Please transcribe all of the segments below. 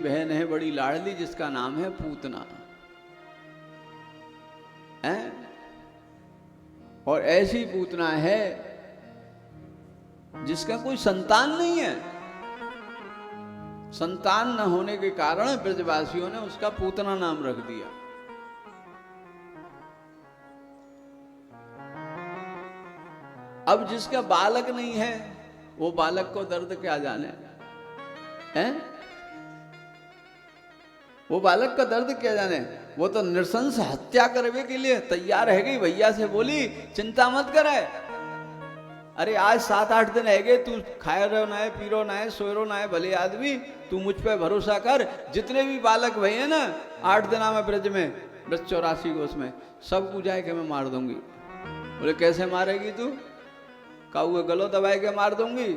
बहन है बड़ी लाडली जिसका नाम है पूतना है। और ऐसी पूतना है जिसका कोई संतान नहीं है। संतान न होने के कारण ब्रजवासियों ने उसका पूतना नाम रख दिया। अब जिसका बालक नहीं है वो बालक को दर्द क्या जाने हैं? वो बालक का दर्द क्या जाने। वो तो नृशंस हत्या करने के लिए तैयार है गई। भैया से बोली चिंता मत करे, अरे आज 7-8 दिन है गए, तू खाए रहो ना है, पी रहो ना है, सोए रहो ना है, भले आदमी तू मुझ पे भरोसा कर। जितने भी बालक भई है ना 8 दिना में ब्रज में, ब्रज 84 को उसमें सब को जाए के मैं मार दूंगी। बोले कैसे मारेगी तू? काऊ गलो दबाए के मार दूंगी,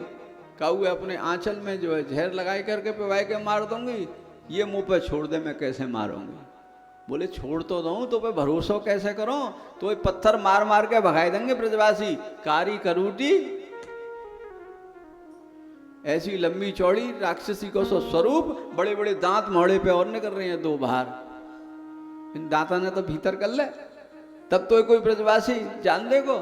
काऊ अपने आंचल में जो है जहर लगाए करके पिवाए के मार दूंगी, ये मुंह पे छोड़ दे मैं कैसे मारूंगी। बोले छोड़ तो दूं तो पे भरोसा कैसे करो? तो ये पत्थर मार मार के भगाए देंगे ब्रजवासी। कारी करूटी ऐसी लंबी चौड़ी राक्षसी को स्वरूप, बड़े बड़े दांत मोड़े पे और निकल रहे हैं 2 बाहर। इन दांता ने तो भीतर कर ले, तब तो कोई ब्रजवासी जान देखो।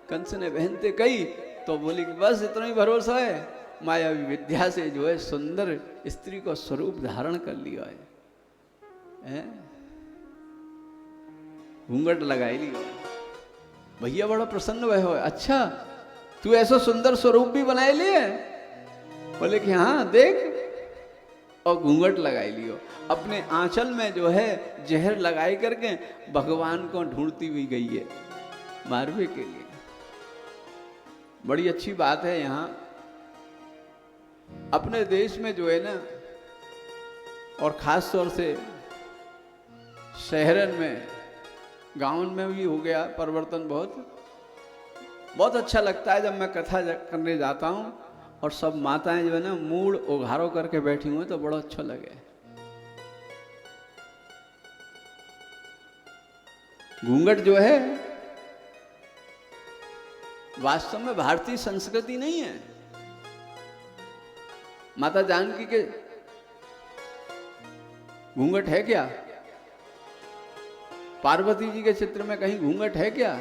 कंस ने बहनते कही तो बोली कि बस इतना ही भरोसा है, मायावी विद्या से जो है सुंदर स्त्री को स्वरूप धारण कर लिया है। घूंघट लगाई लियो। भैया बड़ा प्रसन्न भय हो, अच्छा तू ऐसा सुंदर स्वरूप भी बनाए लिए? बोले कि हाँ देख, और घूंघट लगाई लियो। अपने आंचल में जो है जहर लगाई करके भगवान को ढूंढती हुई गई है मारवे के लिए। बड़ी अच्छी बात है। यहाँ अपने देश में जो है ना, और खास तौर से शहरन में, गांव में भी हो गया परिवर्तन। बहुत अच्छा लगता है जब मैं कथा करने जाता हूं और सब माताएं जो है ना मूड उघारो करके बैठी हुई, तो बड़ा अच्छा लगे। घूंघट जो है वास्तव में भारतीय संस्कृति नहीं है। माता जानकी के घूंघट है क्या? पार्वती जी के चित्र में कहीं घूंघट है क्या?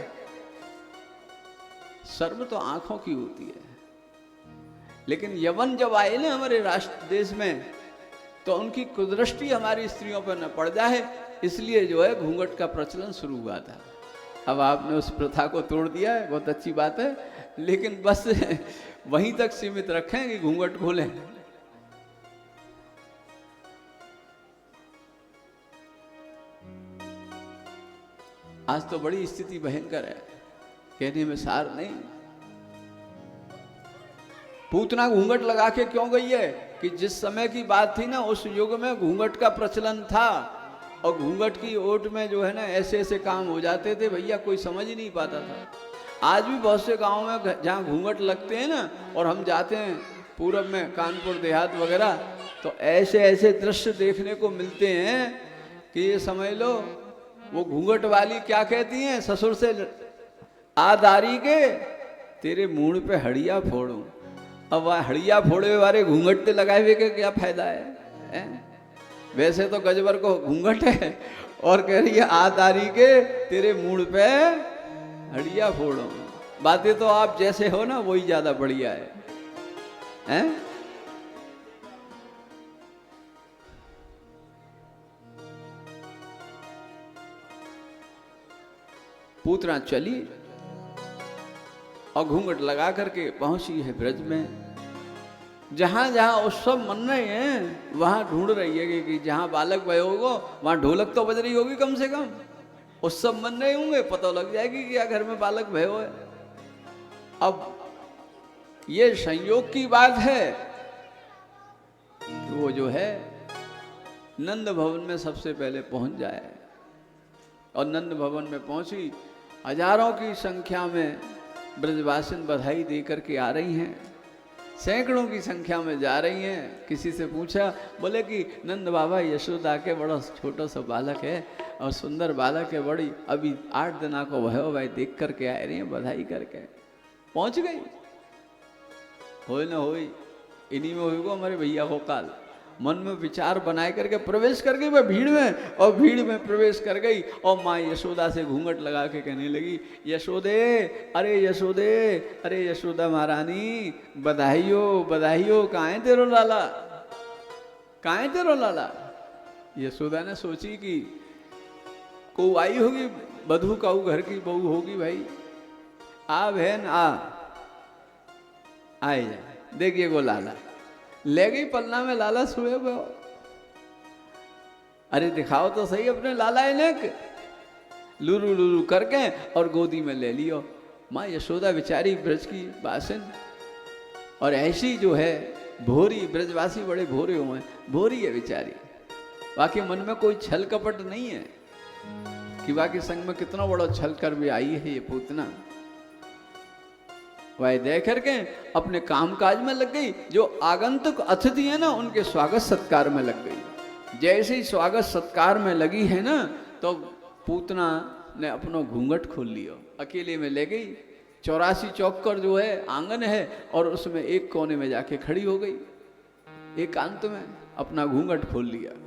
सर्व तो आंखों की होती है। लेकिन यवन जब आए ना हमारे राष्ट्र देश में, तो उनकी कुदृष्टि हमारी स्त्रियों पर न पड़ जाए, इसलिए जो है घूंघट का प्रचलन शुरू हुआ था। अब आपने उस प्रथा को तोड़ दिया है, बहुत अच्छी बात है, लेकिन बस वहीं तक सीमित रखें कि घूंघट खोलें। आज तो बड़ी स्थिति भयंकर है, कहने में सार नहीं। पूतना घूंघट लगा के क्यों गई है कि जिस समय की बात थी ना, उस युग में घूंघट का प्रचलन था, और घूंघट की ओट में जो है ना ऐसे ऐसे काम हो जाते थे भैया, कोई समझ ही नहीं पाता था। आज भी बहुत से गांव में जहाँ घूंघट लगते हैं ना, और हम जाते हैं पूरब में कानपुर देहात वगैरह, तो ऐसे ऐसे दृश्य देखने को मिलते हैं कि ये समझ लो वो घूंघट वाली क्या कहती हैं ससुर से, आदारी के तेरे मूड पे हड़िया फोड़ूं। अब वह हड़िया फोड़े वाले घूंघट लगाए हुए के क्या फायदा है? वैसे तो गजबर को घूंघट है और कह रही है आदारी के तेरे मूड पे हड़िया फोड़ूं। बातें तो आप जैसे हो ना वही ज्यादा बढ़िया है? पूतना चली और घूंघट लगा करके पहुंची है ब्रज में। जहां जहां उत्सव मन रहे हैं वहां ढूंढ रही है कि जहां बालक भय होगा वहां ढोलक तो बज रही होगी, कम से कम उत्सव मन रहे होंगे, पता लग जाएगी कि क्या घर में बालक भय हो है। अब ये संयोग की बात है कि वो जो है नंद भवन में सबसे पहले पहुंच जाए, और नंद भवन में पहुंची, हजारों की संख्या में ब्रजवासिन बधाई दे करके आ रही हैं, सैकड़ों की संख्या में जा रही हैं। किसी से पूछा, बोले कि नंद बाबा यशोदा के बड़ा छोटा सा बालक है और सुंदर बालक है, बड़ी अभी 8 दिना को भयो भाई देख करके आ रही हैं, बधाई करके पहुंच गई। हो न हो इन्हीं में होगा हमारे भैया को काल, मन में विचार बनाए करके प्रवेश कर गई वह भीड़ में, और भीड़ में प्रवेश कर गई और माँ यशोदा से घूंघट लगा के कहने लगी, यशोदे, अरे यशोदे, अरे यशोदा महारानी, बधाई हो, बधाई हो, कहाँ है तेरो लाला, कहाँ है तेरो लाला। यशोदा ने सोची कि को आई होगी, बधू काऊ घर की बहू होगी, भाई आ बहन आ, आए जा, देखिए वो लाला। ले गई पलना में लाला सोए हुए। अरे दिखाओ तो सही अपने लाला इन्हें, लुरु लुरु करके और गोदी में ले लियो। माँ यशोदा बेचारी ब्रज की बासिन, और ऐसी जो है भोरी, ब्रजवासी बड़े भोरे हुए हैं, भोरी है बेचारी, बाकी मन में कोई छल कपट नहीं है कि बाकी संग में कितना बड़ा छल कर भी आई है ये पूतना। वह देख करके अपने कामकाज में लग गई, जो आगंतुक अतिथि है ना उनके स्वागत सत्कार में लग गई। जैसे ही स्वागत सत्कार में लगी है ना, तो पूतना ने अपना घूंघट खोल लिया, अकेले में ले गई। 84 चौकर जो है आंगन है, और उसमें एक कोने में जाके खड़ी हो गई, एकांत में अपना घूंघट खोल लिया।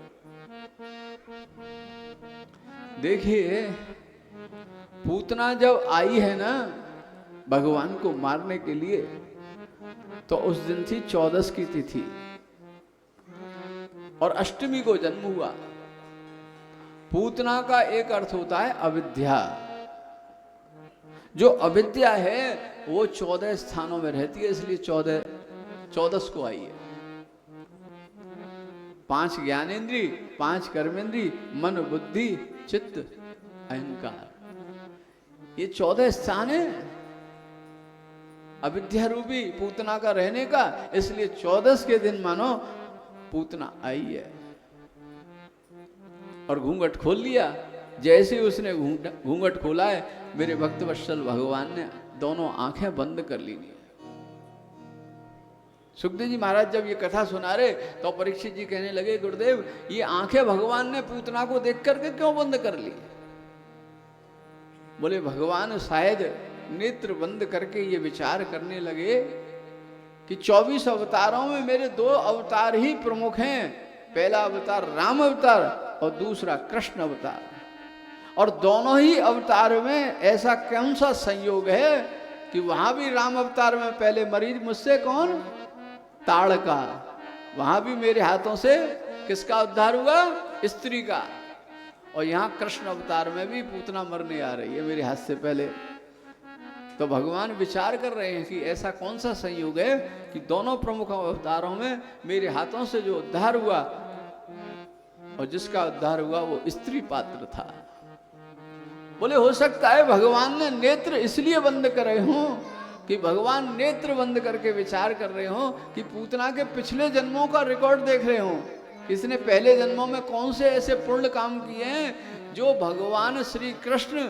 देखिए पूतना जब आई है ना भगवान को मारने के लिए, तो उस दिन थी 14 की तिथि, और अष्टमी को जन्म हुआ। पूतना का एक अर्थ होता है अविद्या। जो अविद्या है वो 14 स्थानों में रहती है, इसलिए 14 को आई है। 5 ज्ञानेन्द्रिय, 5 कर्मेंद्रिय, मन बुद्धि चित्त अहंकार, ये 14 स्थान है अविद्या रूपी पूतना का रहने का। इसलिए 14 के दिन मानो पूतना आई है और घूंघट खोल लिया। जैसे ही उसने घूंघट खोला है, मेरे भक्त वत्सल भगवान ने दोनों आंखें बंद कर ली। सुखदेव जी महाराज जब ये कथा सुना रहे तो परीक्षित जी कहने लगे, गुरुदेव ये आंखें भगवान ने पूतना को देख करके क्यों बंद कर ली। बोले भगवान शायद नेत्र बंद करके ये विचार करने लगे कि 24 अवतारों में मेरे 2 अवतार ही प्रमुख हैं। पहला अवतार राम अवतार और दूसरा कृष्ण अवतार, और दोनों ही अवतार में ऐसा कौन सा संयोग है कि वहां भी राम अवतार में पहले मरीज मुझसे कौन, ताड़का, वहां भी मेरे हाथों से किसका उद्धार हुआ, स्त्री का, और यहाँ कृष्ण अवतार में भी पूतना मरने आ रही है मेरे हाथ से पहले। तो भगवान विचार कर रहे हैं कि ऐसा कौन सा संयोग है कि दोनों प्रमुख अवतारों में मेरे हाथों से जो उद्धार हुआ, और जिसका उद्धार हुआ वो स्त्री पात्र था। बोले हो सकता है भगवान ने नेत्र इसलिए बंद करे हों कि भगवान नेत्र बंद करके विचार कर रहे हों कि पूतना के पिछले जन्मों का रिकॉर्ड देख रहे हों, इसने पहले जन्मों में कौन से ऐसे पुण्य काम किए हैं जो भगवान श्री कृष्ण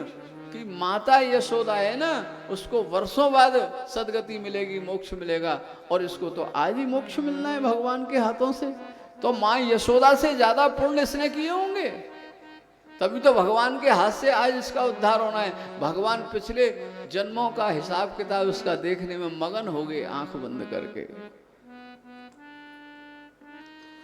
की माता यशोदा है ना, उसको वर्षों बाद सदगति मिलेगी, मोक्ष मिलेगा, और इसको तो आज ही मोक्ष मिलना है भगवान के हाथों से। तो माँ यशोदा से ज्यादा पुण्य इसने किए होंगे, तभी तो भगवान के हाथ से आज इसका उद्धार होना है। भगवान पिछले जन्मों का हिसाब किताब उसका देखने में मगन हो गए आंख बंद करके।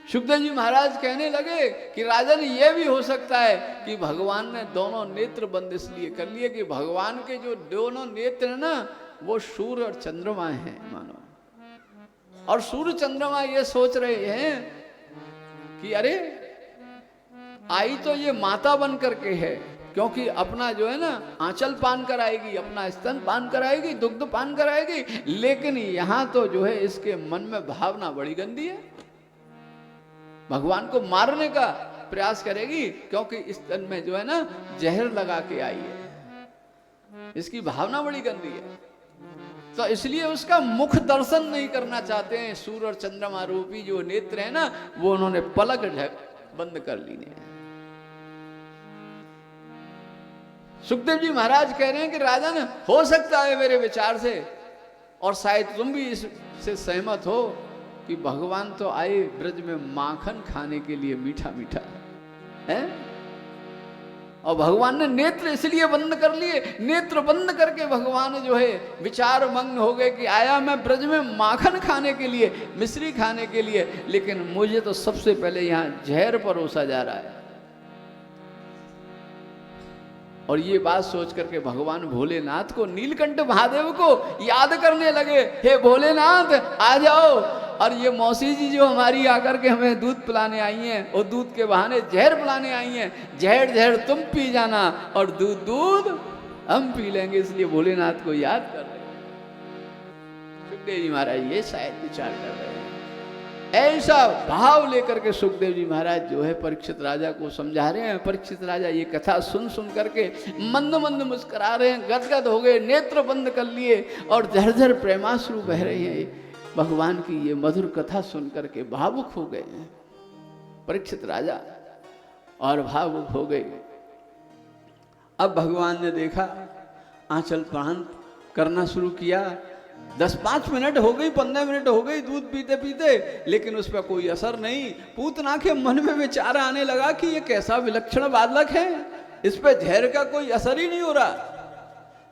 सुखदेव जी महाराज कहने लगे कि राजन ये भी हो सकता है कि भगवान ने दोनों नेत्र बंद इसलिए कर लिए कि भगवान के जो दोनों नेत्र है ना वो सूर्य और चंद्रमा हैं मानो, और सूर्य चंद्रमा ये सोच रहे हैं कि अरे आई तो ये माता बन करके है, क्योंकि अपना जो है ना आंचल पान कराएगी, अपना स्तन पान कराएगी, दुग्ध पान कराएगी, लेकिन यहाँ तो जो है इसके मन में भावना बड़ी गंदी है, भगवान को मारने का प्रयास करेगी, क्योंकि इस तन में जो है ना जहर लगा के आई है, इसकी भावना बड़ी गंदी है। तो इसलिए उसका मुख दर्शन नहीं करना चाहते हैं। सूर्य और चंद्रमा रूपी जो नेत्र है ना वो उन्होंने पलक बंद कर ली है। सुखदेव जी महाराज कह रहे हैं कि राजन हो सकता है मेरे विचार से, और शायद तुम भी इससे सहमत हो कि भगवान तो आए ब्रज में माखन खाने के लिए, मीठा मीठा है, और भगवान ने नेत्र इसलिए बंद कर लिए, नेत्र बंद करके भगवान जो है विचार मग्न हो गए कि आया मैं ब्रज में माखन खाने के लिए, मिश्री खाने के लिए, लेकिन मुझे तो सबसे पहले यहाँ जहर परोसा जा रहा है। और ये बात सोच करके भगवान भोलेनाथ को, नीलकंठ महादेव को याद करने लगे, हे भोलेनाथ आ जाओ। और ये मौसी जी जो हमारी आकर के हमें दूध पिलाने आई हैं, और दूध के बहाने जहर पिलाने आई हैं, जहर जहर तुम पी जाना और दूध दूध हम पी लेंगे, इसलिए भोलेनाथ को याद कर रहे हैं। सुखदेव जी महाराज ये शायद विचार कर रहे हैं। ऐसा भाव लेकर के सुखदेव जी महाराज जो है परीक्षित राजा को समझा रहे हैं। परीक्षित राजा ये कथा सुन सुन करके मंद मंद मुस्कुरा रहे हैं, गदगद हो गए, नेत्र बंद कर लिए और झरझर प्रेमाश्रु बह रहे हैं। भगवान की ये मधुर कथा सुन करके भावुक हो गए हैं परीक्षित राजा, और भावुक हो गए। अब भगवान ने देखा, आंचल प्रांत करना शुरू किया। 10-5 मिनट हो गई, 15 मिनट हो गई दूध पीते पीते, लेकिन उस पर कोई असर नहीं। पूतना के मन में विचार आने लगा कि ये कैसा विलक्षण बालक है, इस पे जहर का कोई असर ही नहीं हो रहा।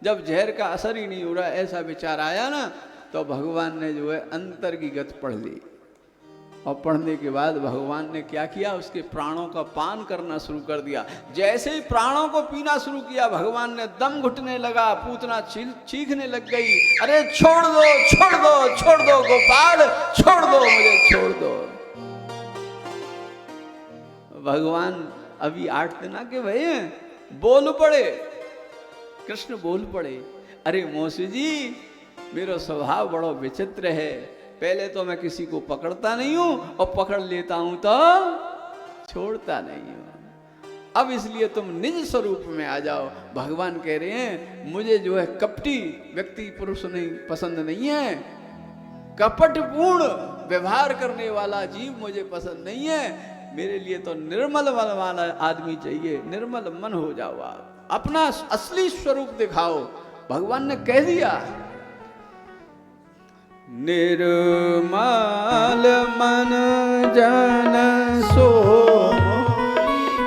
जब जहर का असर ही नहीं हो रहा, ऐसा विचार आया ना, तो भगवान ने जो है अंतर की गत पढ़ ली। और पढ़ने के बाद भगवान ने क्या किया, उसके प्राणों का पान करना शुरू कर दिया। जैसे ही प्राणों को पीना शुरू किया, भगवान ने दम घुटने लगा, पूतना चीखने लग गई, अरे छोड़ दो छोड़ दो छोड़ दो गोपाल, छोड़ दो मुझे, छोड़ दो। भगवान अभी 8 दिन के भय बोल पड़े, कृष्ण बोल पड़े, अरे मौसी जी मेरा स्वभाव बड़ा विचित्र है, पहले तो मैं किसी को पकड़ता नहीं हूं, और पकड़ लेता हूं तो छोड़ता नहीं हूं। अब इसलिए तुम निज स्वरूप में आ जाओ। भगवान कह रहे हैं मुझे जो है कपटी व्यक्ति पुरुष नहीं पसंद नहीं है, कपटपूर्ण व्यवहार करने वाला जीव मुझे पसंद नहीं है। मेरे लिए तो निर्मल मन वाला आदमी चाहिए, निर्मल मन हो जाओ, आप अपना असली स्वरूप दिखाओ। भगवान ने कह दिया, निर्मल मन जन सो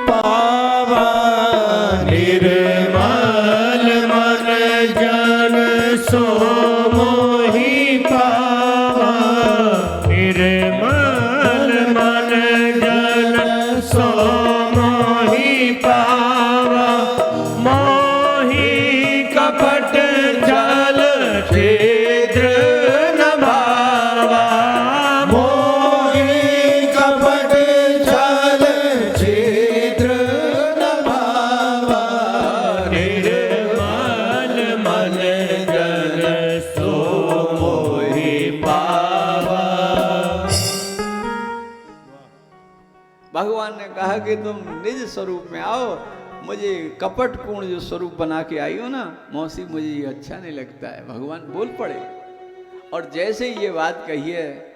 पावा, निर्मल मन जन सो मोहि पावा, निर्मल मन जन सो मोहि पावा, मोहि कपट जल छिद्र भगवान ने कहा कि तुम निज स्वरूप में आओ। मुझे कपटपूर्ण जो स्वरूप बना के आई हो ना मौसी, मुझे ये अच्छा नहीं लगता है। भगवान बोल पड़े, और जैसे ये बात कही है,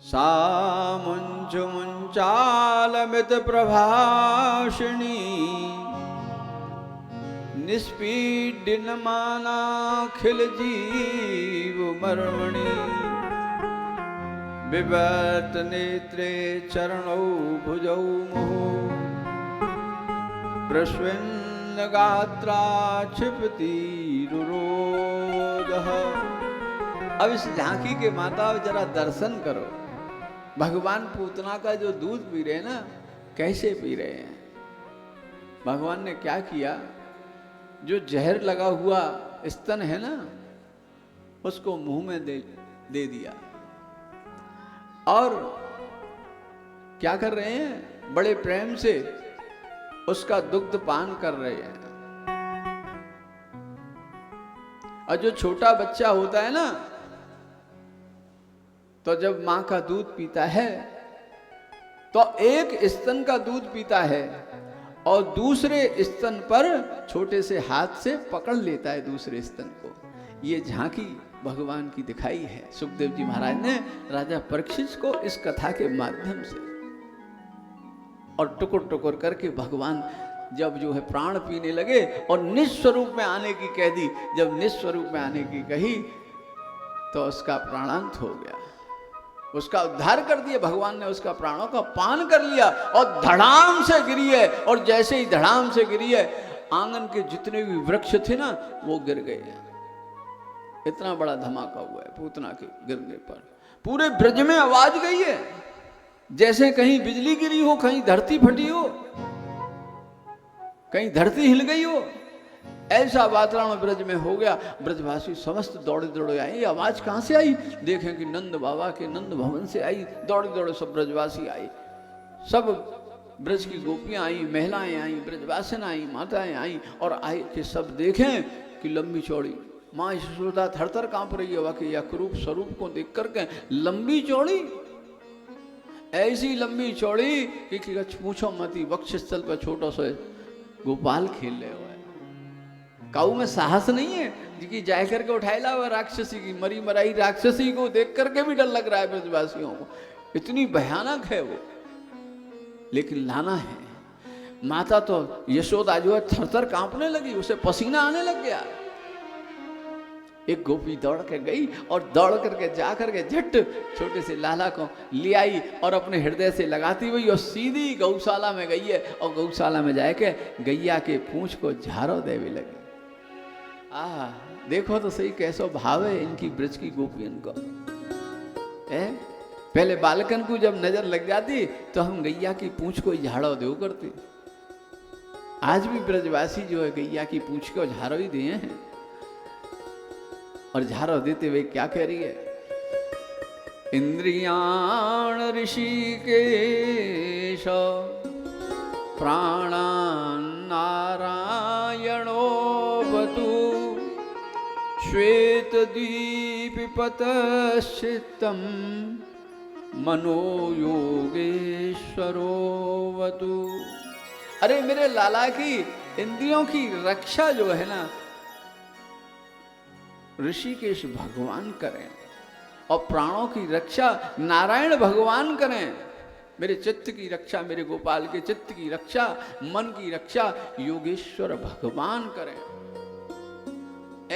सा मुंच मुंचालमित प्रभाषिणी, निष्पीडिन मानाखिल जीव मर्मणि, विवर्त नेत्रे चरणौ भुजौ मुहुः, प्रस्विन्न गात्रा क्षिपति रुरोधः। अब इस झांकी के माता जरा दर्शन करो, भगवान पूतना का जो दूध पी रहे हैं ना, कैसे पी रहे हैं। भगवान ने क्या किया, जो जहर लगा हुआ स्तन है ना, उसको मुंह में दे दिया, और क्या कर रहे हैं, बड़े प्रेम से उसका दुग्ध पान कर रहे हैं। और जो छोटा बच्चा होता है ना, तो जब मां का दूध पीता है तो एक स्तन का दूध पीता है और दूसरे स्तन पर छोटे से हाथ से पकड़ लेता है दूसरे स्तन को। ये झांकी भगवान की दिखाई है सुखदेव जी महाराज ने राजा परीक्षित को इस कथा के माध्यम से। और टुकुर टुकुर करके भगवान जब जो है प्राण पीने लगे और निस्वरूप में आने की कह दी। जब निस्वरूप में आने की कही तो उसका प्राणांत हो गया। उसका उद्धार कर दिया भगवान ने, उसका प्राणों का पान कर लिया और धड़ाम से गिरी है। और जैसे ही धड़ाम से गिरी है, आंगन के जितने भी वृक्ष थे ना वो गिर गए। इतना बड़ा धमाका हुआ है पूतना के गिरने पर। पूरे ब्रज में आवाज गई है, जैसे कहीं बिजली गिरी हो, कहीं धरती फटी हो, कहीं धरती हिल गई हो। ऐसा वातावरण ब्रज में हो गया। ब्रजवासी समस्त दौड़े दौड़े आए। ये आवाज कहां से आई? देखें कि नंद बाबा के नंद भवन से आई। दौड़े दौड़े सब ब्रजवासी आए, सब ब्रज की गोपियां आई, महिलाएं आई, ब्रजवासन आई, माताएं आई। और आए कि सब देखें कि लंबी चौड़ी माँ यशोदा थर थर कांप रही है। वाकई यक्रूप स्वरूप को देख करके लंबी चौड़ी, ऐसी लंबी चौड़ी कि पूछो मती, वक्षस्थल पर छोटा सा गोपाल खेल रहे हो। काऊ में साहस नहीं है कि जाए करके उठाएला हुआ राक्षसी की, मरी मराई राक्षसी को देख करके भी डर लग रहा है ब्रजवासियों को, इतनी भयानक है वो। लेकिन लाना है। माता तो यशोदा जो है थरथर कांपने लगी, उसे पसीना आने लग गया। एक गोपी दौड़ के गई और दौड़ करके जा करके झट छोटे से लाला को ले आई और अपने हृदय से लगाती हुई और सीधी गौशाला में गई है। और गौशाला में जाके गैया के पूंछ को झाड़ो देवी लगी। देखो तो सही कैसो भाव है इनकी ब्रज की गोपियन को। पहले बालकन को जब नजर लग जाती तो हम गैया की पूंछ को झाड़ो देव करते। आज भी ब्रजवासी जो है गैया की पूंछ को झाड़ो ही दिए हैं। और झाड़ो देते हुए क्या कह रही है? इंद्रियाण ऋषिकेश प्राणान् नारायणो वतु श्वेत दीपिपतश्चित्तम् मनो योगेश्वरो वतु। अरे मेरे लाला की इंद्रियों की रक्षा जो है ना ऋषिकेश भगवान करें, और प्राणों की रक्षा नारायण भगवान करें। मेरे चित्त की रक्षा, मेरे गोपाल के चित्त की रक्षा, मन की रक्षा योगेश्वर भगवान करें।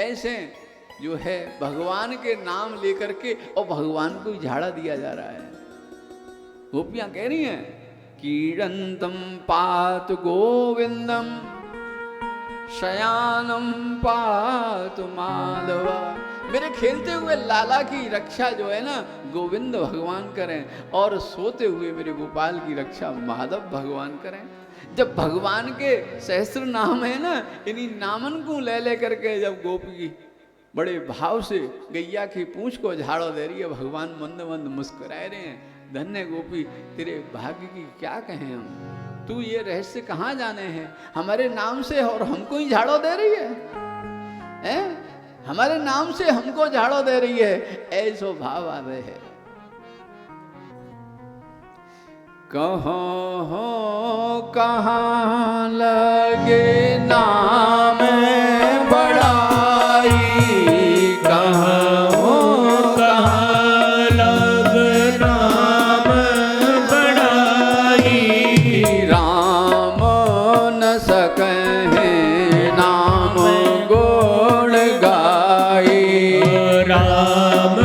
ऐसे जो है भगवान के नाम लेकर के और भगवान को झाड़ा दिया जा रहा है। गोपियां कह रही हैं कीड़ंतम पात गोविंदम शयानम पातु माधवा। मेरे खेलते हुए लाला की रक्षा जो है ना गोविंद भगवान करें, और सोते हुए मेरे गोपाल की रक्षा माधव भगवान करें। जब भगवान के सहस्त्र नाम है ना, इन्हीं नामन को ले करके जब गोपी बड़े भाव से गैया की पूंछ को झाड़ो दे रही है, भगवान मंद मंद मुस्कुराए रहे हैं। धन्य गोपी, तेरे भाग्य की क्या कहें हम। तू ये रहस्य कहाँ जाने हैं? हमारे नाम से और हमको ही झाड़ो दे रही है, हमारे नाम से हमको झाड़ो दे रही है। ऐसो भाव आवे है। कहाँ लगे नाम बड़ाई, कहाँ लग नाम बड़ाई। राम न सके नाम गुण गाई, राम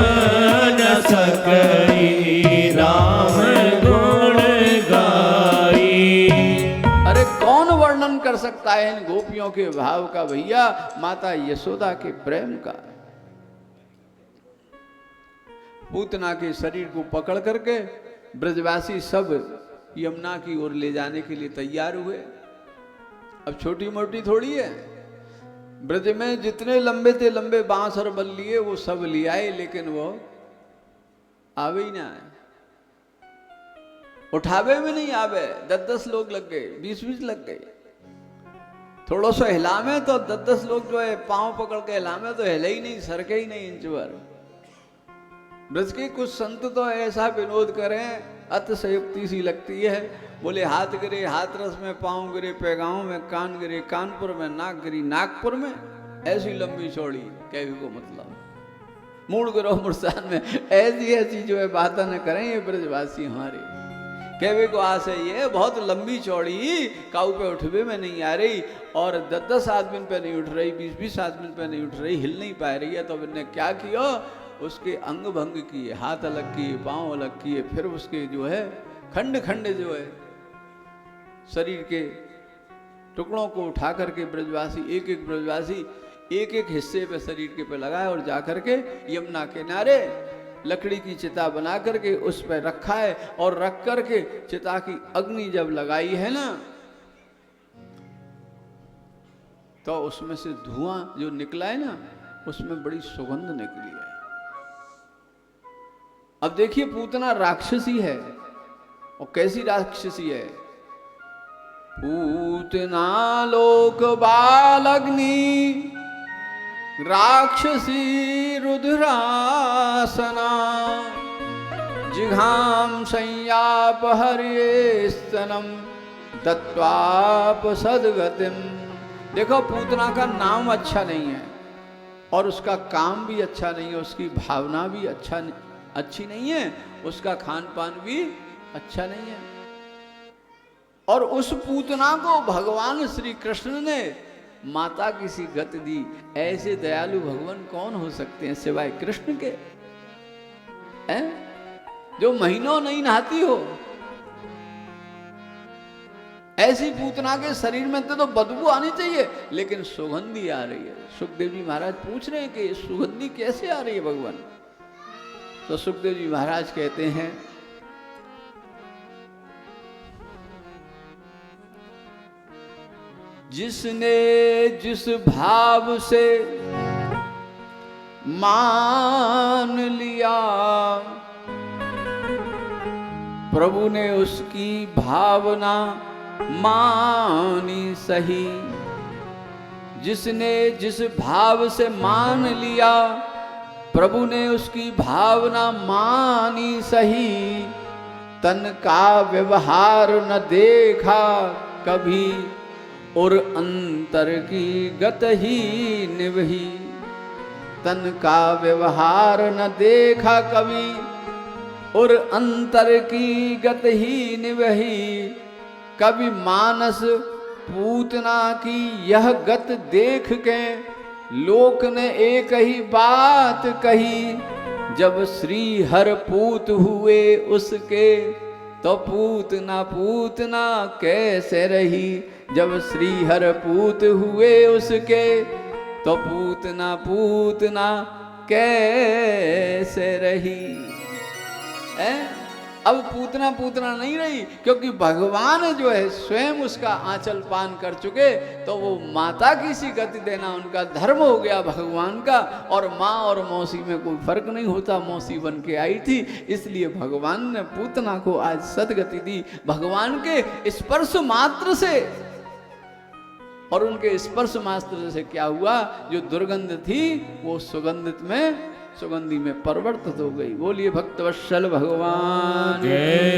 न सकई राम गुण गाई। अरे कौन वर्णन कर सकता है इन गोपियों के भाव का भैया, माता यशोदा के प्रेम का। पूतना के शरीर को पकड़ करके ब्रजवासी सब यमुना की ओर ले जाने के लिए तैयार हुए। अब छोटी मोटी थोड़ी है, ब्रज में जितने लंबे थे लंबे बांस और बल्लिए वो सब ले आए, लेकिन वो आवे ही ना आए, उठावे में नहीं आवे। 10-10 लोग लग गए, 20-20 लग गए। थोड़ा सा हिलामे तो 10-10 लोग जो है पांव पकड़ के हिलामे तो हिले ही नहीं, सरके ही नहीं इंच भर। ब्रज के कुछ संत तो ऐसा विनोद करें, अतिशयोक्ति सी लगती है। बोले हाथ गिरे हाथरस में, पांव गिरे पैगांव में, कान गिरे कानपुर में, नाक गिरी नागपुर में। ऐसी लंबी चौड़ी कहने को मतलब मूड गिरो मुरसान में। ऐसी ऐसी जो है बातें न करें ये ब्रजवासी हमारे। कहवे को आशा ये बहुत लंबी चौड़ी काऊ पे उठवे में नहीं आ रही, और 10-10 आदमी पे नहीं उठ रही, 20-20 आदमी पे नहीं उठ रही, हिल नहीं पा रही है। तो इन्हें क्या किया, उसके अंग भंग किए, हाथ अलग किए, पांव अलग किए, फिर उसके जो है खंड खंड जो है शरीर के टुकड़ों को उठा करके ब्रजवासी एक एक ब्रजवासी एक एक हिस्से पे शरीर के पे लगाए और जाकर के यमुना किनारे लकड़ी की चिता बना करके उस पर रखा है। और रख करके चिता की अग्नि जब लगाई है ना, तो उसमें से धुआं जो निकला है ना, उसमें बड़ी सुगंध निकली है। अब देखिए पूतना राक्षसी है, और कैसी राक्षसी है। पूतना लोक बालग्नि राक्षसी रुद्रासना जिघाम संयाप हरे स्तनम दत्वाप सदगतिम। देखो पूतना का नाम अच्छा नहीं है, और उसका काम भी अच्छा नहीं है, उसकी भावना भी अच्छी नहीं है, उसका खान पान भी अच्छा नहीं है। और उस पूतना को भगवान श्री कृष्ण ने माता की सी गति दी। ऐसे दयालु भगवान कौन हो सकते हैं सिवाय कृष्ण के, हैं? जो महीनों नहीं नहाती हो। ऐसी पूतना के शरीर में तो बदबू आनी चाहिए, लेकिन सुगंधी आ रही है। सुखदेव जी महाराज पूछ रहे हैं कि सुगंधी कैसे आ रही है भगवान। तो सुखदेव जी महाराज कहते हैं, जिसने जिस भाव से मान लिया, प्रभु ने उसकी भावना मानी सही। जिसने जिस भाव से मान लिया, प्रभु ने उसकी भावना मानी सही। तन का व्यवहार न देखा कभी, और अंतर की गत ही निभही। तन का व्यवहार न देखा कभी, और अंतर की गत ही निभही। कभी मानस पूतना की यह गत देख के, लोक ने एक ही बात कही। जब श्री हर पूत हुए उसके, तो पूतना पूतना कैसे रही। जब श्री हर पूत हुए उसके, तो पूतना पूतना कैसे रही। अब पूतना पूतना नहीं रही, क्योंकि भगवान जो है स्वयं उसका आंचल पान कर चुके। तो वो माता की सी गति देना उनका धर्म हो गया भगवान का। और माँ और मौसी में कोई फर्क नहीं होता, मौसी बन के आई थी, इसलिए भगवान ने पूतना को आज सदगति दी। भगवान के स्पर्श मात्र से, और उनके स्पर्श मात्र से क्या हुआ, जो दुर्गंध थी वो सुगंधी में परिवर्तित हो गई। बोलिए भक्तवत्सल भगवान जय।